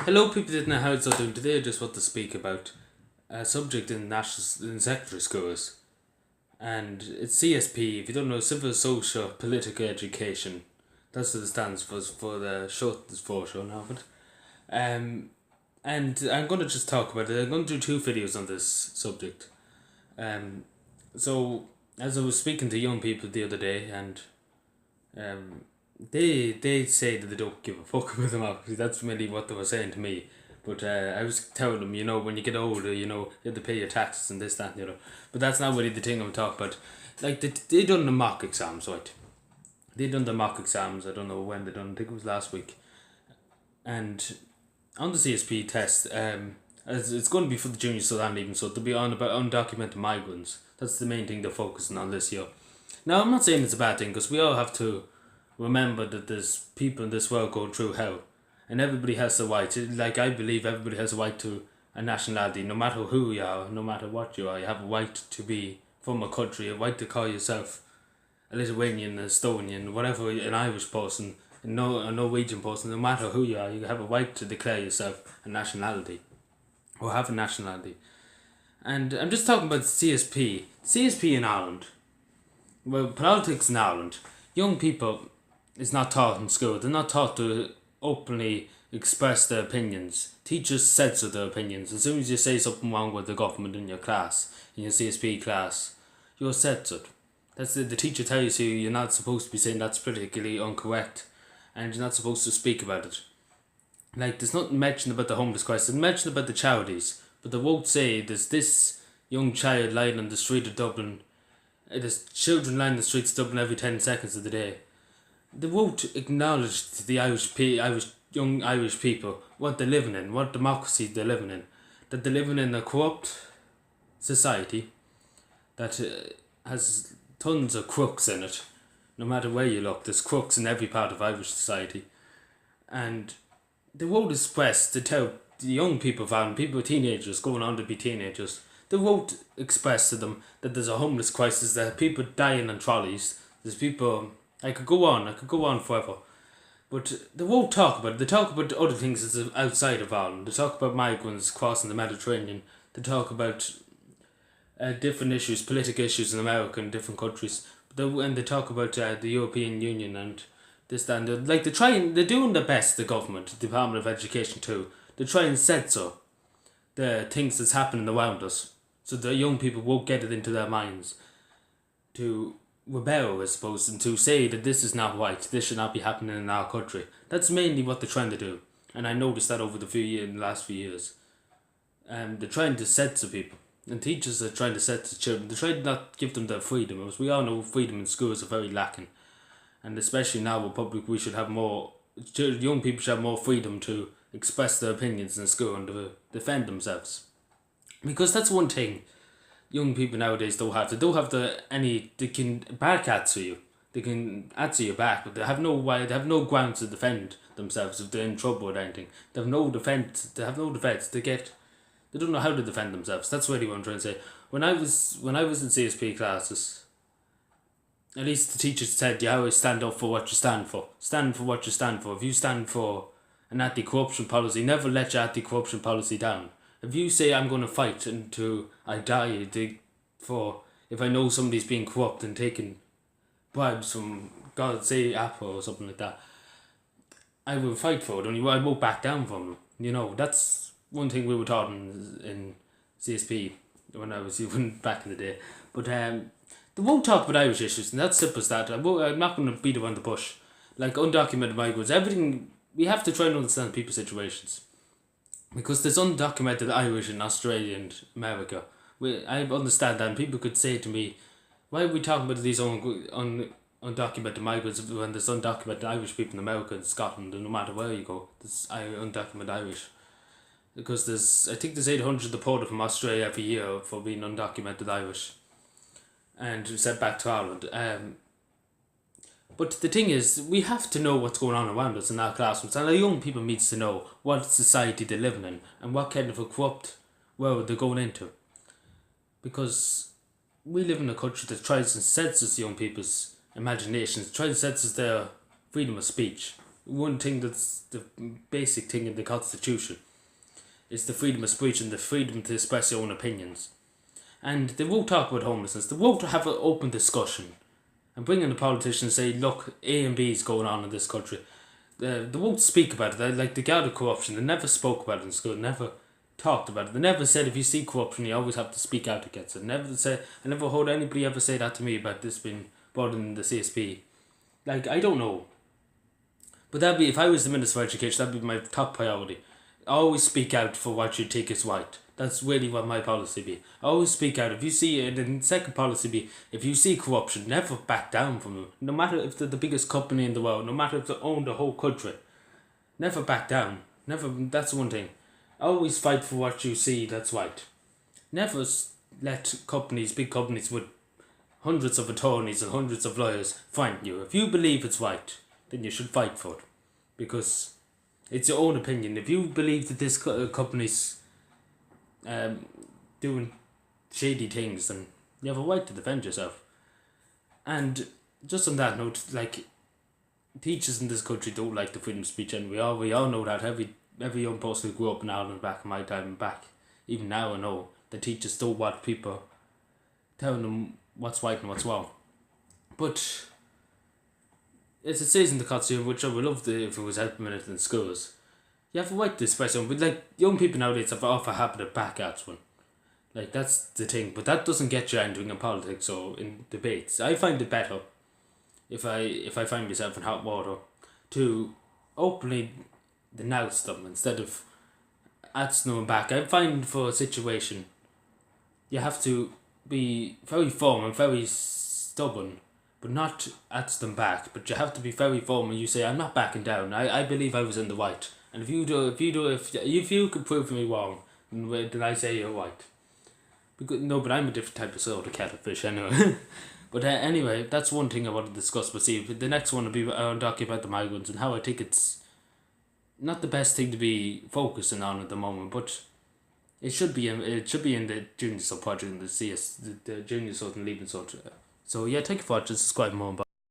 Hello, people didn't know how it's all doing today. I just want to speak about a subject in national in secondary schools, and it's CSP. If you don't know, Civil, Social, Political Education. That's what it stands for the short for show now. But and I'm gonna just talk about it. I'm gonna do two videos on this subject. Um, so as I was speaking to young people the other day, and they say that they don't give a fuck about democracy. That's really what they were saying to me. But I was telling them, when you get older, you have to pay your taxes and this, that, and the other. But that's not really the thing I'm talking about. Like, they done the mock exams, right? They done the mock exams, I don't know when they done, I think it was last week. And on the CSP test, it's going to be for the junior Sudan even, so to be on about undocumented migrants. That's the main thing they're focusing on this year. Now, I'm not saying it's a bad thing, because we all have to remember that there's people in this world going through hell, and everybody has the right. Like, I believe everybody has a right to a nationality, no matter who you are, no matter what you are. You have a right to be from a country, a right to call yourself a Lithuanian, an Estonian, whatever, an Irish person, a Norwegian person. No matter who you are, you have a right to declare yourself a nationality, or have a nationality. And I'm just talking about CSP. CSP in Ireland. Well, politics in Ireland. Young people is not taught in school. They're not taught to openly express their opinions. Teachers censor their opinions. As soon as you say something wrong with the government in your class, in your CSP class, you're censored. That's the teacher tells you you're not supposed to be saying that's politically incorrect, and you're not supposed to speak about it. Like, there's nothing mentioned about the homeless crisis. There's mentioned about the charities, but they won't say there's this young child lying on the street of Dublin. There's children lying on the streets of Dublin every 10 seconds of the day. They won't acknowledge the young Irish people, what they're living in, what democracy they're living in. That they're living in a corrupt society that has tons of crooks in it. No matter where you look, there's crooks in every part of Irish society. And they won't express to tell the young people, teenagers going on to be teenagers, they won't express to them that there's a homeless crisis, there are people dying on trolleys, there's people. I could go on forever. But they won't talk about it. They talk about other things that's outside of Ireland. They talk about migrants crossing the Mediterranean. They talk about different issues, political issues in America and different countries. And they talk about the European Union and this, that, and the, like, they're doing their best, the government, the Department of Education too. They try and censor the things that's happening around us, so the young people won't get it into their minds to rebel, I suppose, and to say that this is not right, this should not be happening in our country. That's mainly what they're trying to do, and I noticed that over the last few years. They're trying to censor people, and teachers are trying to censor children. They're trying to not give them their freedom, as we all know freedom in schools are very lacking, and especially now with public, we should have more, young people should have more freedom to express their opinions in school and to defend themselves. Because that's one thing young people nowadays don't have. They don't have they can bark at you. They can answer you back, but they have no grounds to defend themselves if they're in trouble or anything. They have no defense. They don't know how to defend themselves. That's really what I'm trying to say. When I was in CSP classes, at least the teachers said you always stand up for what you stand for. Stand for what you stand for. If you stand for an anti-corruption policy, never let your anti-corruption policy down. If you say I'm going to fight until I die if I know somebody's being corrupt and taking bribes from, God, say Apple or something like that, I will fight for it. Only I won't back down from them. That's one thing we were taught in CSP when I was even back in the day. But they won't talk about Irish issues, and that's simple as that. I'm not going to beat around the bush. Like undocumented migrants, everything, we have to try and understand people's situations. Because there's undocumented Irish in Australia and America. I understand that, and people could say to me, why are we talking about these undocumented migrants when there's undocumented Irish people in America and Scotland, and no matter where you go, there's undocumented Irish. Because I think there's 800 deported from Australia every year for being undocumented Irish and sent back to Ireland. But the thing is, we have to know what's going on around us in our classrooms, and our young people needs to know what society they're living in and what kind of a corrupt world they're going into. Because we live in a country that tries and censors young people's imaginations, tries and censors their freedom of speech. one thing that's the basic thing in the Constitution is the freedom of speech and the freedom to express your own opinions. And they won't talk about homelessness. They won't have an open discussion and bring in the politicians and say, look, A and B is going on in this country. They won't speak about it. Like the guard of corruption, they never spoke about it in school, never talked about it. They never said if you see corruption, you always have to speak out against it. I never heard anybody ever say that to me about this being brought in the Cspe. Like, I don't know. But that'd be, if I was the Minister for Education, that'd be my top priority. Always speak out for what you think is right. That's really what my policy be. Always speak out. If you see it, and the second policy be, if you see corruption, never back down from it. No matter if they're the biggest company in the world, no matter if they own the whole country, never back down. Never. That's one thing. Always fight for what you see that's right. Never let big companies with hundreds of attorneys and hundreds of lawyers find you. If you believe it's right, then you should fight for it, because it's your own opinion. If you believe that this company's doing shady things, then you have a right to defend yourself. And just on that note, like, teachers in this country don't like the freedom of speech, and we all know that. Every young person who grew up in Ireland back in my time and back, even now, I know the teachers don't want people telling them what's right and what's wrong. But as it says in the Constitution, which I would love if it was implemented in schools, you have a right to express them. But like, young people nowadays have off a habit of back at one. Like, that's the thing. But that doesn't get you anything in politics or in debates. I find it better, if I find myself in hot water, to openly denounce them instead of asking them back. I find for a situation, you have to be very firm and very stubborn, but not ask them back. But you have to be very firm and you say, I'm not backing down. I believe I was in the right. And if you can prove me wrong, then I say you're right. But I'm a different type of sort of kettle fish anyway. But anyway, that's one thing I want to discuss. But see, the next one will be talking about the migrants and how I think it's not the best thing to be focusing on at the moment, but it should be in the junior sub project and the CS, the junior sort and leaving sort. So yeah, thank you for watching. Subscribe more.